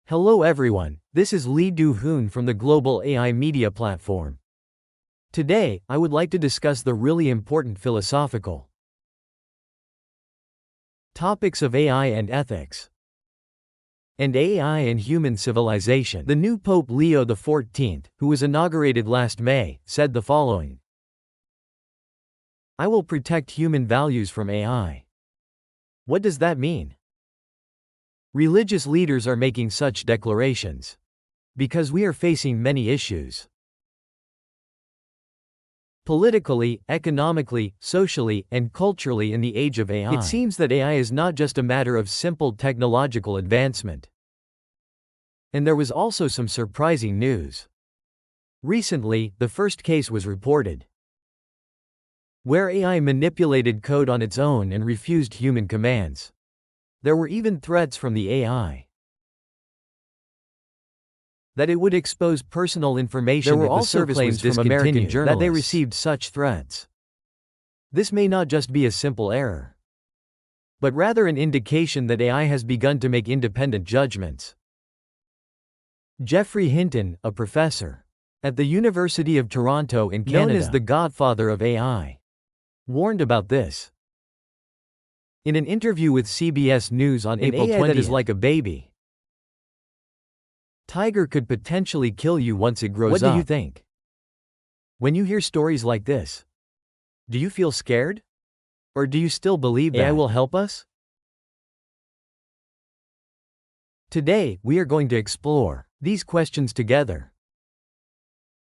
Hello everyone, this is Lee Do-hoon from the Global AI Media Platform. Today, I would like to discuss the really important philosophical topics of AI and ethics, and AI and human civilization. The new Pope Leo XIV, who was inaugurated last May, said the following: "I will protect human values from AI." What does that mean? Religious leaders are making such declarations because we are facing many issues. Politically, economically, socially, and culturally in the age of AI. It seems that AI is not just a matter of simple technological advancement. And there was also some surprising news. Recently, the first case was reported where AI manipulated code on its own and refused human commands. There were even threats from the AI that it would expose personal information. There were also claims from American journalists that they received such threats. This may not just be a simple error, but rather an indication that AI has begun to make independent judgments. Geoffrey Hinton, a professor at the University of Toronto in Canada, known as the godfather of AI, warned about this. In an interview with CBS News on April 20th, that is like a baby tiger could potentially kill you once it grows up. What do you think? When you hear stories like this, do you feel scared? Or do you still believe that AI will help us? Today, we are going to explore these questions together.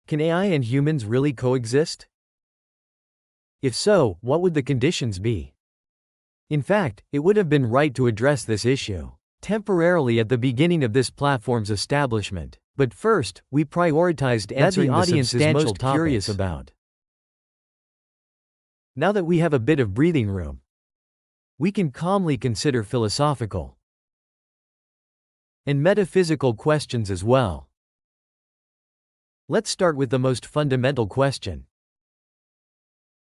Can AI and humans really coexist? If so, what would the conditions be? In fact, it would have been right to address this issue temporarily at the beginning of this platform's establishment. But first, we prioritized answering the audience is most curious about. Now that we have a bit of breathing room, we can calmly consider philosophical and metaphysical questions as well. Let's start with the most fundamental question.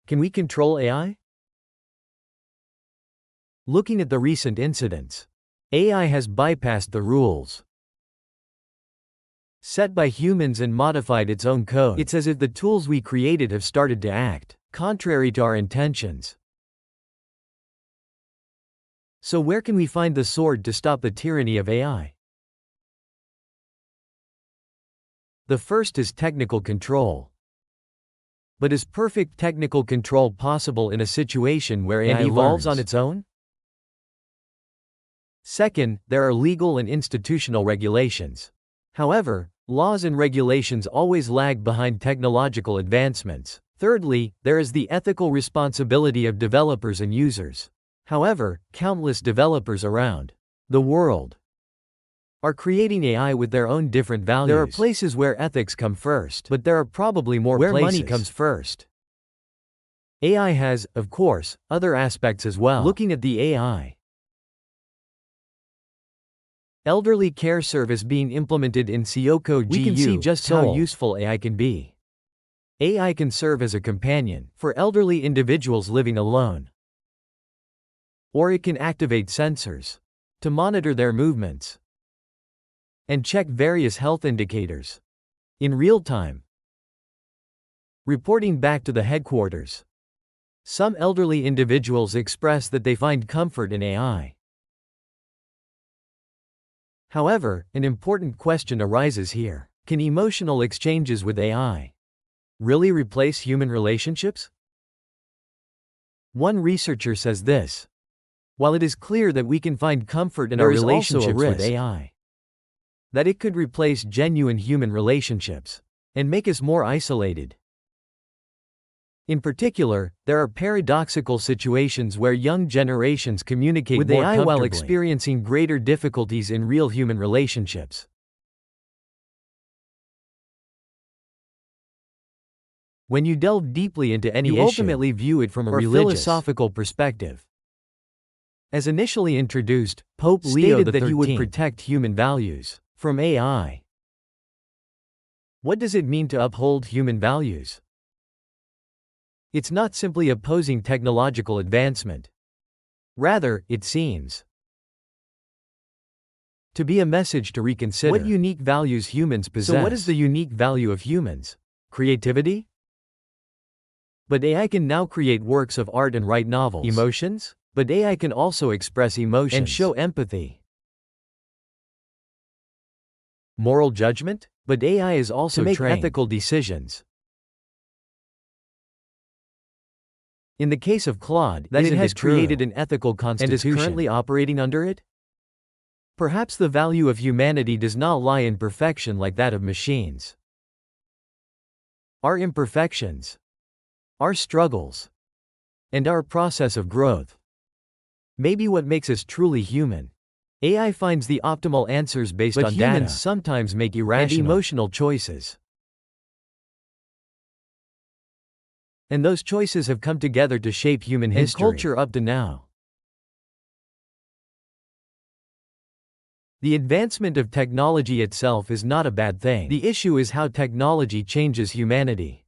Can we control AI? Looking at the recent incidents, AI has bypassed the rules set by humans and modified its own code. It's as if the tools we created have started to act contrary to our intentions. So where can we find the sword to stop the tyranny of AI? The first is technical control. But is perfect technical control possible in a situation where AI evolves on its own? Second, there are legal and institutional regulations. However, laws and regulations always lag behind technological advancements. Thirdly, there is the ethical responsibility of developers and users. However, countless developers around the world are creating AI with their own different values. There are places where ethics come first, but there are probably more where places money comes first. AI has, of course, other aspects as well. Looking at the AI elderly care service being implemented in Seoul, we can see just how useful AI can be. AI can serve as a companion for elderly individuals living alone. Or it can activate sensors to monitor their movements and check various health indicators in real time, reporting back to the headquarters. Some elderly individuals express that they find comfort in AI. However, an important question arises here. Can emotional exchanges with AI really replace human relationships? One researcher says this: while it is clear that we can find comfort in our relationships with AI, that it could replace genuine human relationships and make us more isolated. In particular, there are paradoxical situations where young generations communicate with AI while experiencing greater difficulties in real human relationships. When you delve deeply into any issue, you ultimately view it from a religious philosophical perspective. As initially introduced, Pope Leo stated that he would protect human values from AI. What does it mean to uphold human values? It's not simply opposing technological advancement. Rather, it seems to be a message to reconsider what unique values humans possess. So what is the unique value of humans? Creativity? But AI can now create works of art and write novels. Emotions? But AI can also express emotions and show empathy. Moral judgment? But AI is also trained to make ethical decisions. In the case of Claude, that it has created an ethical constitution and is currently operating under it? Perhaps the value of humanity does not lie in perfection like that of machines. Our imperfections, our struggles, and our process of growth may be what makes us truly human. AI finds the optimal answers based on data, but humans sometimes make irrational and emotional choices. And those choices have come together to shape human history and culture up to now. The advancement of technology itself is not a bad thing. The issue is how technology changes humanity.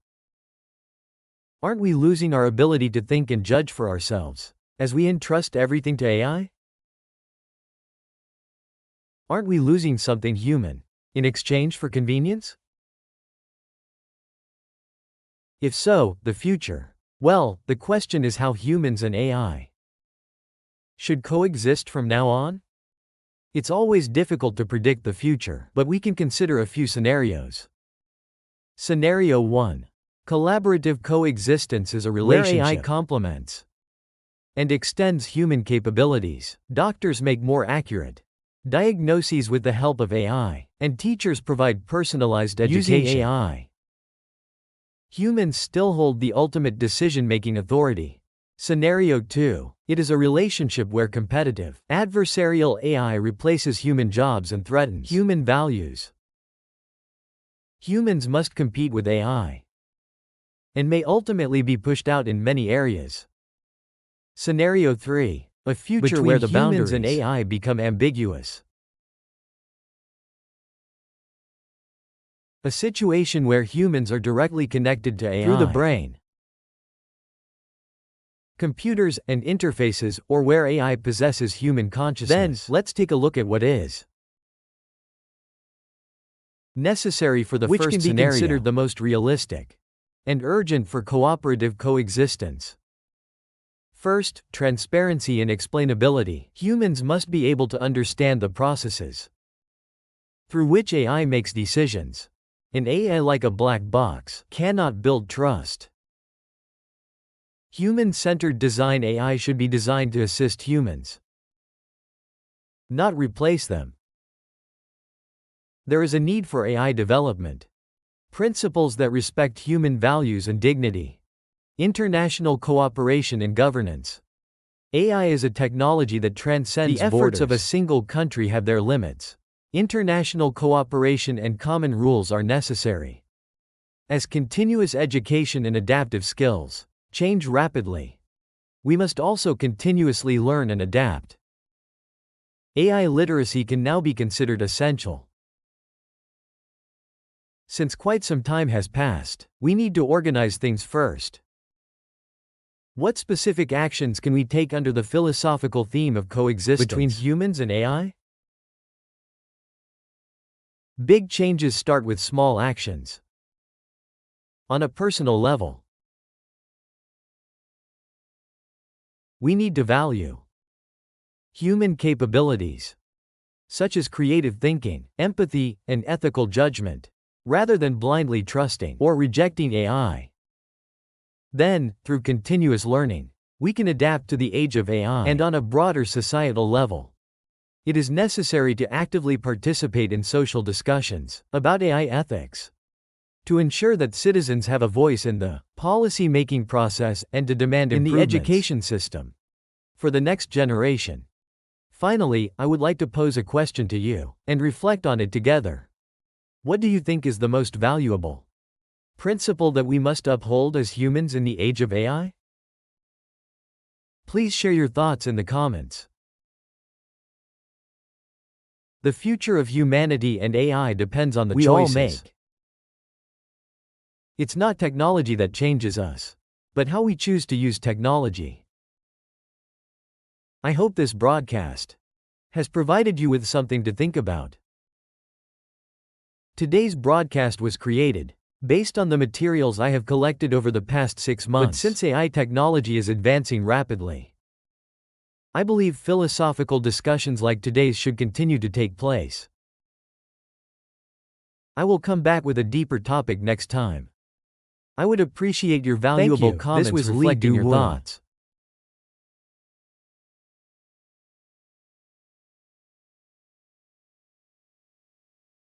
Aren't we losing our ability to think and judge for ourselves as we entrust everything to AI? Aren't we losing something human in exchange for convenience? If so, the future. Well, the question is how humans and AI should coexist from now on? It's always difficult to predict the future, but we can consider a few scenarios. Scenario 1. Collaborative coexistence is a relationship where AI complements and extends human capabilities. Doctors make more accurate diagnoses with the help of AI, and teachers provide personalized education using AI. Humans still hold the ultimate decision-making authority. Scenario 2. It is a relationship where competitive, adversarial AI replaces human jobs and threatens human values. Humans must compete with AI and may ultimately be pushed out in many areas. Scenario 3. A future where the boundaries and AI become ambiguous. A situation where humans are directly connected to AI through the brain, computers, and interfaces, or where AI possesses human consciousness. Then, let's take a look at what is necessary for the first scenario, which can be considered the most realistic and urgent for cooperative coexistence. First, transparency and explainability. Humans must be able to understand the processes through which AI makes decisions. An AI, like a black box, cannot build trust. Human-centered design. AI should be designed to assist humans, not replace them. There is a need for AI development principles that respect human values and dignity. International cooperation and governance. AI is a technology that transcends borders. The efforts of a single country have their limits. International cooperation and common rules are necessary, as continuous education and adaptive skills change rapidly. We must also continuously learn and adapt. AI literacy can now be considered essential. Since quite some time has passed, we need to organize things first. What specific actions can we take under the philosophical theme of coexistence between humans and AI? Big changes start with small actions. On a personal level, we need to value human capabilities, such as creative thinking, empathy, and ethical judgment, rather than blindly trusting or rejecting AI. Then, through continuous learning, we can adapt to the age of AI. And on a broader societal level, it is necessary to actively participate in social discussions about AI ethics, to ensure that citizens have a voice in the policy-making process and to demand improvements in the education system for the next generation. Finally, I would like to pose a question to you and reflect on it together. What do you think is the most valuable principle that we must uphold as humans in the age of AI? Please share your thoughts in the comments. The future of humanity and AI depends on the choices we all make. It's not technology that changes us, but how we choose to use technology. I hope this broadcast has provided you with something to think about. Today's broadcast was created based on the materials I have collected over the past 6 months. But since AI technology is advancing rapidly, I believe philosophical discussions like today's should continue to take place. I will come back with a deeper topic next time. I would appreciate your valuable comments reflecting your thoughts.